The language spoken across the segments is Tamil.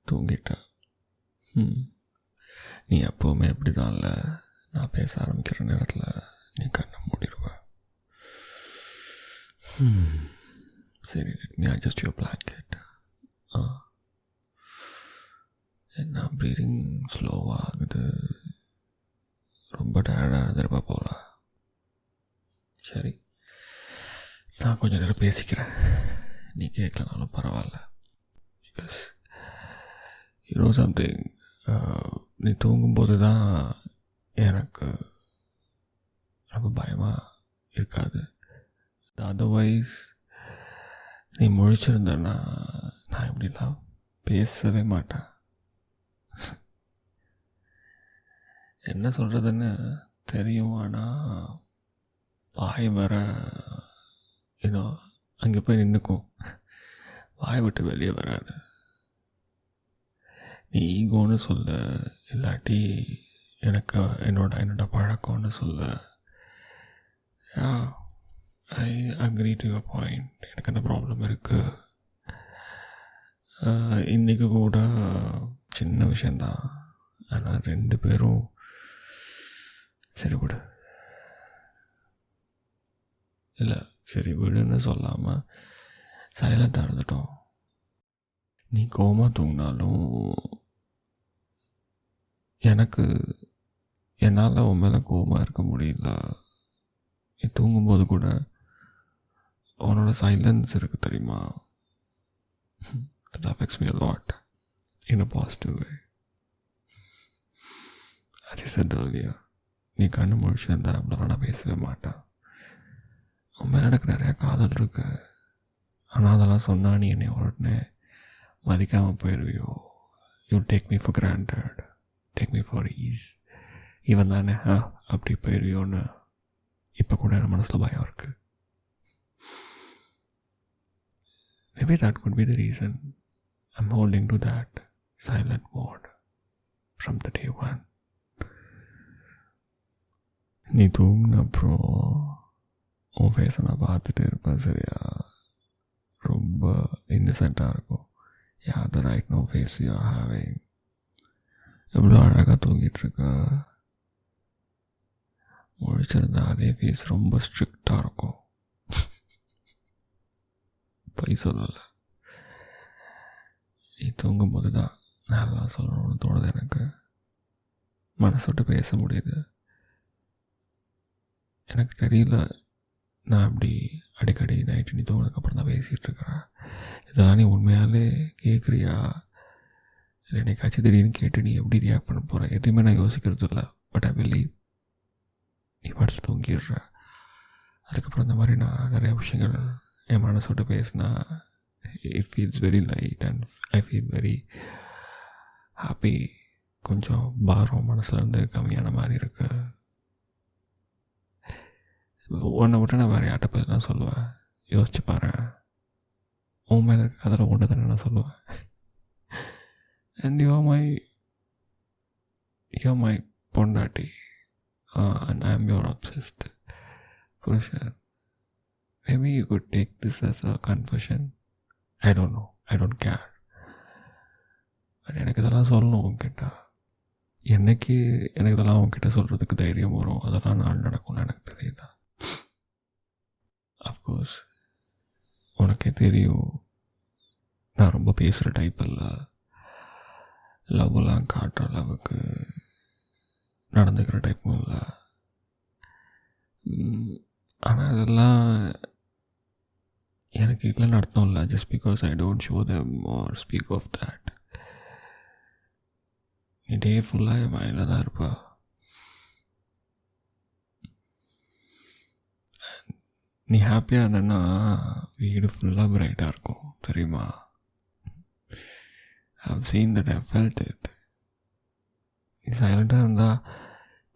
தூங்கிட்ட. நீ எப்போவுமே இப்படி தான் இல்லை, நான் பேச ஆரம்பிக்கிற நேரத்தில் நீ கண்ணை மூடிடுவ. சரி, let me adjust your blanket. என்ன ப்ரீதிங் ஸ்லோவாக ஆகுது, ரொம்ப டயர்டாக இருப்பா போல. சரி, நான் கொஞ்சம் நேரம் பேசிக்கிறேன், நீ கேட்கலனாலும் பரவாயில்ல. பிகாஸ் யூ நோ சம்திங், நீ தூங்கும்போது தான் எனக்கு ரொம்ப பயமாக இருக்காது. அதர்வைஸ் நீ முழிச்சிருந்தேன்னா நான் இப்படிலாம் பேசவே மாட்டேன். என்ன சொல்கிறதுன்னு தெரியும், ஆனால் வாய் வர இன்னும் அங்கே போய் நின்றுக்கும், வாய் விட்டு வெளியே வராது. நீ ஈகோன்னு சொல்ல, இல்லாட்டி எனக்கு என்னோட பழக்கம்னு சொல்ல. I agree to your point. எனக்கு அந்த ப்ராப்ளம் இருக்குது. இன்றைக்கி கூட சின்ன விஷயந்தான், ஆனால் 2 பேரும் சரி விடு, இல்லை சரி விடுன்னு சொல்லாமல் சைலண்ட்டாக இருந்துட்டோம். நீ கோமா தூங்கினாலும் என்னால் உன் மேலே கோபமாக இருக்க முடியல. நீ தூங்கும்போது கூட உன்னோட சைலன்ஸ் இருக்குது தெரியுமா, that affects me a lot in a positive way. As I said earlier, நீ கண்ணு முழிச்சிருந்தா அப்படிலாம் நான் பேசவே மாட்டேன். உன் மேலே எனக்கு நிறையா காதல் இருக்கு, ஆனால் அதெல்லாம் சொன்னால் நீ என்னை உடனே மதிக்காமல் போயிடுவியோ. You take me for granted, take me for ease, even தானே அப்படி போயிடுவியோன்னு இப்போ கூட என் மனசில் பயம் இருக்குது. Maybe that could be the reason I'm holding to that silent mode from the day one. நீ தூங்கின அப்புறம் உன் ஃபேஸை நான் பார்த்துட்டு இருப்பேன், சரியா? ரொம்ப இன்னசென்ட்டாக இருக்கும். Yeah, the right now face you are having. எவ்வளோ அழகாக தூங்கிட்டுருக்க. முழிச்சிருந்தா அதே ஃபேஸ் ரொம்ப ஸ்ட்ரிக்டாக இருக்கும். பொய் சொல்லலை, நீ தூங்கும்போது தான் நல்லா சொல்லணும்னு தோணுது எனக்கு. மனசு விட்டு பேச முடியுது. எனக்கு தெரியல, நான் அப்படி அடிக்கடி நைட்டு நீ தூங்கினதுக்கப்புறம் தான் பேசிகிட்ருக்கிறேன். இதெல்லாம் நீ உண்மையாலே கேட்குறியா, இல்லை என்னைக்காச்சும் திடீர்னு கேட்டு நீ எப்படி ரியாக்ட் பண்ண போகிற, எதுவுமே நான் யோசிக்கிறது இல்லை. பட் ஐ பிலீவ் நீ பாட்டில் தூங்கிடுற. அதுக்கப்புறம் இந்த மாதிரி நான் நிறைய விஷயங்கள் என் மனசு விட்டு பேசினா it feels very light and I feel very happy. கொஞ்சம் பாரம் மனசுலேருந்து கம்மியான மாதிரி இருக்கு. உன்னை விட்டு நான் வேறு யார்கிட்ட போய் நான் சொல்லுவேன்? யோசிச்சு பாரு, உன் மேலே இருக்க அதில் ஒன்று தானே நான் சொல்லுவேன். அண்ட் you're my பொண்டாட்டி, and I'm your obsessed person. Maybe you could take this as a confession. I don't know. I don't care. But எனக்கு இதெல்லாம் சொல்லணும் உங்ககிட்ட. என்னைக்கு எனக்கு இதெல்லாம் உங்ககிட்ட சொல்கிறதுக்கு தைரியம் வரும், அதெல்லாம் நாள் நடக்கும்னு எனக்கு தெரியல. அஃப்கோர்ஸ் உனக்கே தெரியும், நான் ரொம்ப பேசுகிற டைப் இல்லை. லவ்வெல்லாம் காட்டுற அளவுக்கு நடந்துக்கிற டைப்பும் இல்லை. ஆனால் அதெல்லாம் எனக்கு இல்லைன்னு அர்த்தம் இல்லை. Just because I don't show them or speak of that. நீ டே ஃபுல்லாக என் மைண்டில் தான் இருப்பா. நீ ஹாப்பியாக இருந்தேன்னா வீடு ஃபுல்லாக பிரைட்டாக இருக்கும், தெரியுமா? I've seen that, I've felt it. நீ சைலண்ட்டாக இருந்தால்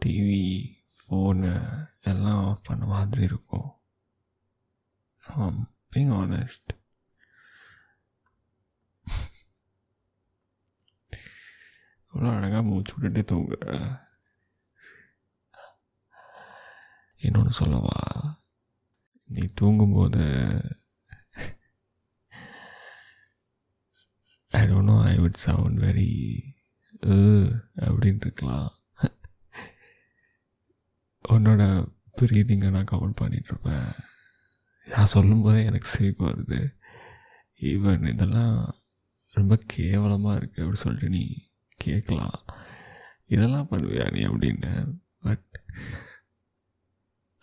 டிவி ஃபோனு எல்லாம் ஆஃப் பண்ண மாதிரி இருக்கும். being honest. அவ்வளோ அழகாக மூச்சு விட்டுட்டே தூங்குற. இன்னொன்று சொல்லவா, நீ தூங்கும்போது I don't know, I would sound very அப்படின்னு இருக்கலாம். உன்னோட ப்ரீதிங்கை நான் கமெண்ட் பண்ணிகிட்ருப்பேன். நான் சொல்லும்போதே எனக்கு சிரிப்பு வருது. ஈவன் இதெல்லாம் ரொம்ப கேவலமாக இருக்குது அப்படி சொல்லிட்டு நீ கேட்கலாம், இதெல்லாம் பண்ணுவியா நீ அப்படின்னு. பட்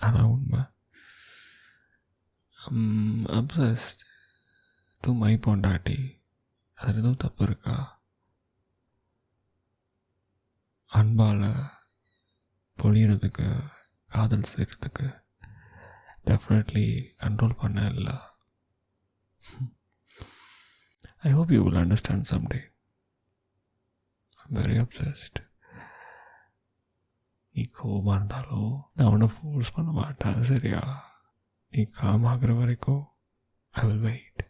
அதான் உண்மை. அப்சஸ்ட் டு மை பொண்டாட்டி. அதில் எதுவும் தப்பு இருக்கா? அன்பால் பொழியறதுக்கு, காதல் செய்கிறதுக்கு டெஃபினெட்லி கண்ட்ரோல் பண்ண இல்லை. I hope you will understand someday. I'm very obsessed. நீ கோபமாக இருந்தாலும் நான் உன்னை ஃபோர்ஸ் பண்ண மாட்டேன், சரியா? நீ காம் ஆகிற வரைக்கும் ஐ வில் வெயிட்.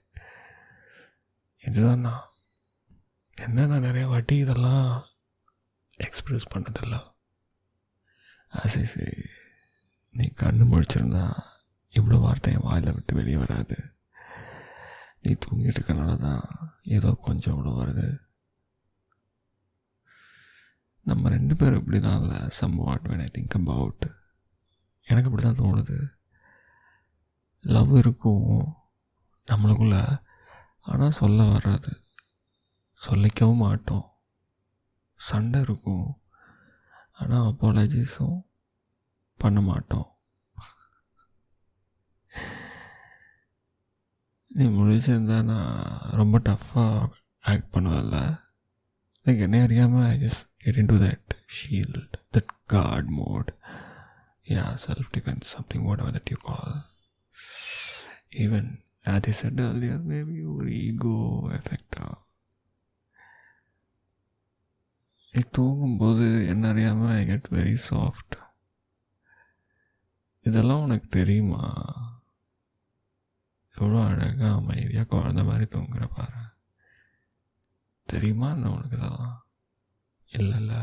இதுதான் நான் என்ன, நான் நிறைய வாட்டி இதெல்லாம் எக்ஸ்ப்ரெஸ் பண்ணதில்லை. ஆசை நீ கண்ணு முழிச்சிருந்தா இவ்வளோ வார்த்தை என் வாயில் விட்டு வெளியே வராது. நீ தூங்கிட்டு இருக்கனால தான் ஏதோ கொஞ்சம் இவ்வளோ வருது. நம்ம 2 பேரும் இப்படி தான் இல்லை, somewhat when I think about. எனக்கு இப்படி தான் தோணுது. லவ் இருக்கும் நம்மளுக்குள்ள, ஆனால் சொல்ல வராது, சொல்லிக்கவும் மாட்டோம். சண்டை இருக்கும், ஆனால் அப்பாலஜிஸும் பண்ண மாட்டோம். நீ முடிச்சிருந்தா நான் ரொம்ப டஃப்பாக ஆக்ட் பண்ணுவேன்ல. லைக் என்ன அறியாமல் I just get into that shield, that guard mode. Yeah, self defence, something whatever that you call. Even as I said earlier, maybe ஒரு ஈகோ எஃபெக்டா. நீ தூங்கும்போது என்ன அறியாமல் ஐ கெட் வெரி சாஃப்ட். இதெல்லாம் உனக்கு தெரியுமா? எவ்வளோ அழகாக அமைதியாக குழந்த மாதிரி தூங்குற பாரு. தெரியுமா என்ன உனக்கு இதெல்லாம்? இல்லை,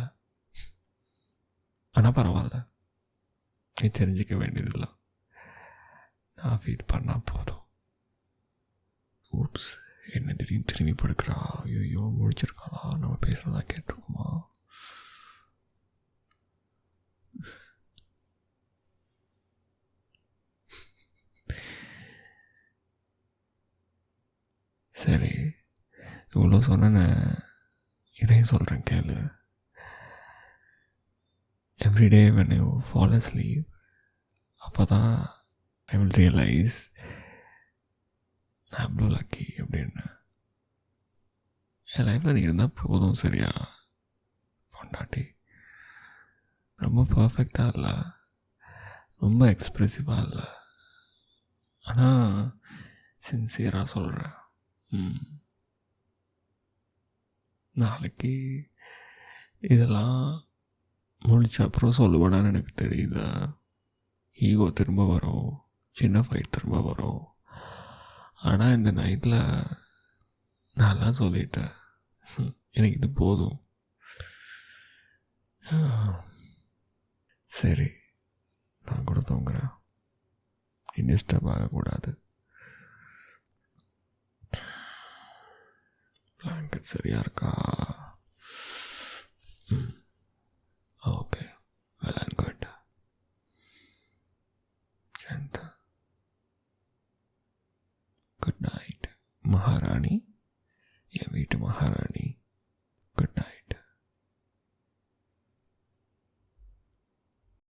ஆனால் பரவாயில்ல, நீ தெரிஞ்சிக்க வேண்டியதில்லை. நான் ஃபீட் பண்ணால் போதும். ஊப்ஸ், என்ன திடீர்னு திரும்பி படுக்கிறா? ஐயோ, முடிச்சிருக்காளா? நம்ம பேசுகிறதா கேட்டிருக்கோமா? சரி, இவ்வளோ சொன்னேன்னு இதையும் சொல்கிறேன் கேளு. Everyday when you fall asleep, அப்போ தான் ஐ வில் ரியலைஸ் நான் எவ்வளோ லக்கி அப்படின்னு. என் லைஃப்பில் நீ இருந்தால் போதும், சரியா? பொண்டாட்டி ரொம்ப பர்ஃபெக்டாக இல்லை, ரொம்ப எக்ஸ்ப்ரெசிவாக இல்லை, ஆனால் சின்சியராக சொல்கிறேன். நாளைக்கு இதெல்லாம் முடிச்ச அப்புறம் சொல்லுவேடான்னு எனக்கு தெரியுது. ஈகோ திரும்ப வரும், சின்ன ஃபைட் திரும்ப வரும். ஆனால் இந்த நைட்டில் நான்லாம் சொல்லிட்டேன், எனக்கு இது போதும். சரி, நான் கூட தூங்குறேன். டிஸ்டர்ப் ஆகக்கூடாது. பிளாங்கெட் சரியா இருக்கா?